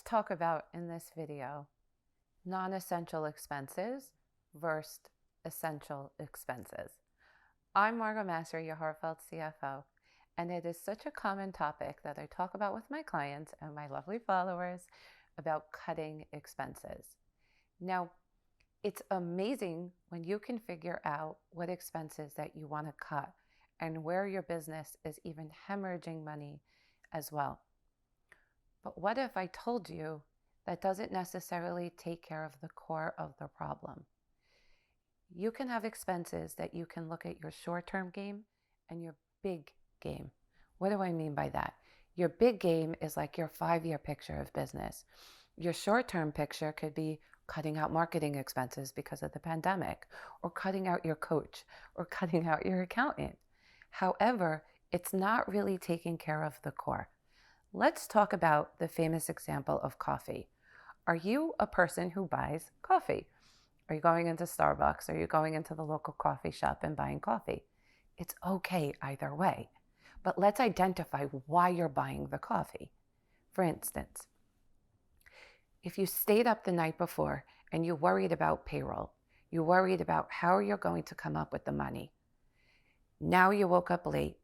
talk about in this video non-essential expenses versus essential expenses. I'm Margot Masser, your heartfelt CFO, and it is such a common topic that I talk about with my clients and my lovely followers about cutting expenses. Now, it's amazing when you can figure out what expenses that you want to cut and where your business is even hemorrhaging money as well. But what if I told you that doesn't necessarily take care of the core of the problem? You can have expenses that you can look at your short-term game and your big game. What do I mean by that? Your big game is like your 5-year picture of business. Your short-term picture could be cutting out marketing expenses because of the pandemic, or cutting out your coach, or cutting out your accountant. However, it's not really taking care of the core. Let's talk about the famous example of coffee. Are you a person who buys coffee? Are you going into Starbucks? Are you going into the local coffee shop and buying coffee? It's okay either way, but let's identify why you're buying the coffee. For instance, if you stayed up the night before and you worried about payroll, you worried about how you're going to come up with the money. Now you woke up late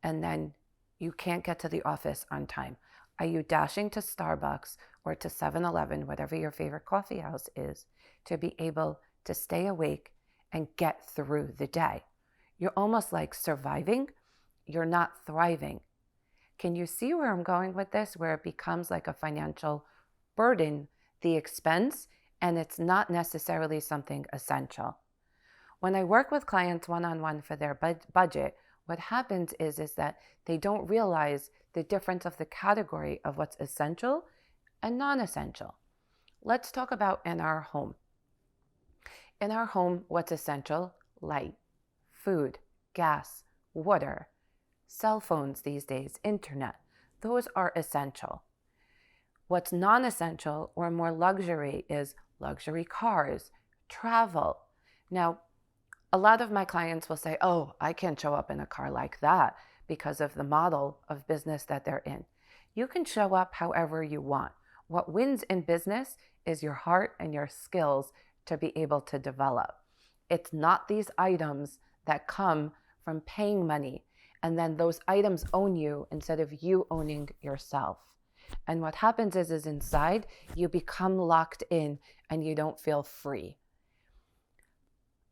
and then you can't get to the office on time. Are you dashing to Starbucks or to 7-Eleven, whatever your favorite coffee house is, to be able to stay awake and get through the day? You're almost like surviving. You're not thriving. Can you see where I'm going with this, where it becomes like a financial burden, the expense, and it's not necessarily something essential? When I work with clients one-on-one for their budget, what happens is that they don't realize the difference of the category of what's essential and non-essential. Let's talk about in our home. In our home, what's essential? Light, food, gas, water, cell phones these days, internet. Those are essential. What's non-essential or more luxury is luxury cars, travel. Now, a lot of my clients will say, oh, I can't show up in a car like that because of the model of business that they're in. You can show up however you want. What wins in business is your heart and your skills to be able to develop. It's not these items that come from paying money, and then those items own you instead of you owning yourself. And what happens is inside, you become locked in and you don't feel free.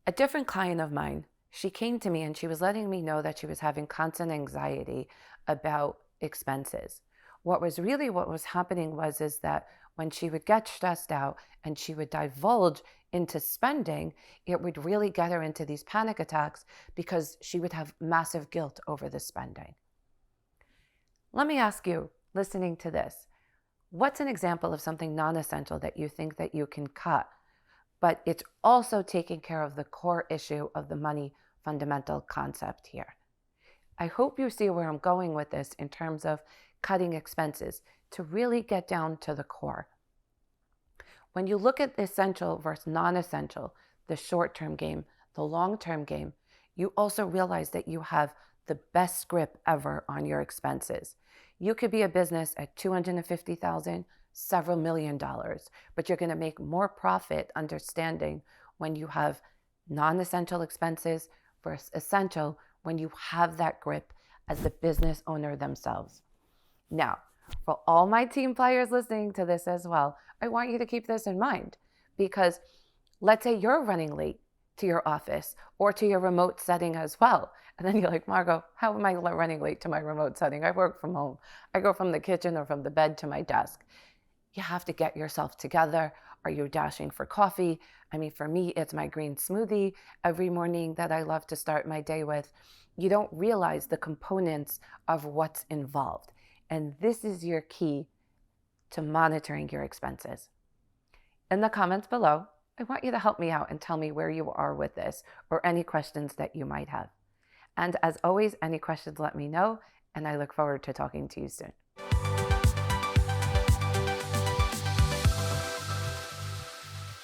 A different client of mine, she came to me and she was letting me know that she was having constant anxiety about expenses. What was happening was that when she would get stressed out and she would divulge into spending, it would really get her into these panic attacks because she would have massive guilt over the spending. Let me ask you, listening to this, what's an example of something non-essential that you think that you can cut, but it's also taking care of the core issue of the money fundamental concept here? I hope you see where I'm going with this in terms of cutting expenses to really get down to the core. When you look at the essential versus non-essential, the short-term game, the long-term game, you also realize that you have the best grip ever on your expenses. You could be a business at $250,000, several $1 million, but you're going to make more profit understanding when you have non-essential expenses versus essential, when you have that grip as the business owner themselves. Now, for all my team players listening to this as well, I want you to keep this in mind, because let's say you're running late to your office or to your remote setting as well. And then you're like, Margot, how am I running late to my remote setting? I work from home. I go from the kitchen or from the bed to my desk. You have to get yourself together. Are you dashing for coffee? I mean, for me, it's my green smoothie every morning that I love to start my day with. You don't realize the components of what's involved. And this is your key to monitoring your expenses. In the comments below, I want you to help me out and tell me where you are with this or any questions that you might have. And as always, any questions, let me know, and I look forward to talking to you soon.